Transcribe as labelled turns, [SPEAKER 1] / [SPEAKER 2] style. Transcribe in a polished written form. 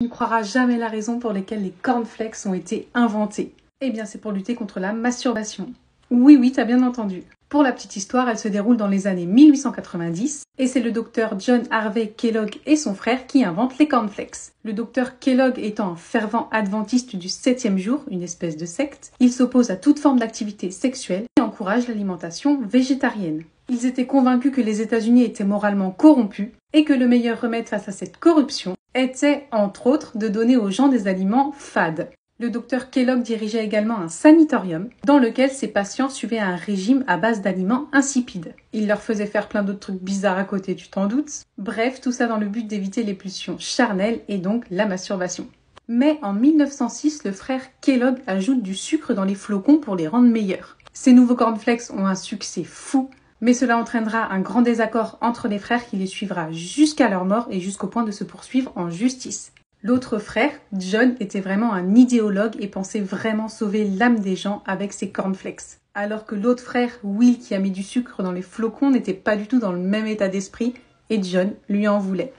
[SPEAKER 1] Tu ne croiras jamais la raison pour laquelle les cornflakes ont été inventés. Eh bien, c'est pour lutter contre la masturbation. Oui, t'as bien entendu. Pour la petite histoire, elle se déroule dans les années 1890 et c'est le docteur John Harvey Kellogg et son frère qui inventent les cornflakes. Le docteur Kellogg étant un fervent adventiste du 7e jour, une espèce de secte, il s'oppose à toute forme d'activité sexuelle et encourage l'alimentation végétarienne. Ils étaient convaincus que les États-Unis étaient moralement corrompus et que le meilleur remède face à cette corruption était, entre autres, de donner aux gens des aliments fades. Le docteur Kellogg dirigeait également un sanatorium dans lequel ses patients suivaient un régime à base d'aliments insipides. Il leur faisait faire plein d'autres trucs bizarres à côté, tu t'en doutes. Bref, tout ça dans le but d'éviter les pulsions charnelles et donc la masturbation. Mais en 1906, le frère Kellogg ajoute du sucre dans les flocons pour les rendre meilleurs. Ces nouveaux cornflakes ont un succès fou, mais cela entraînera un grand désaccord entre les frères qui les suivra jusqu'à leur mort et jusqu'au point de se poursuivre en justice. L'autre frère, John, était vraiment un idéologue et pensait vraiment sauver l'âme des gens avec ses cornflakes. Alors que l'autre frère, Will, qui a mis du sucre dans les flocons, n'était pas du tout dans le même état d'esprit et John lui en voulait.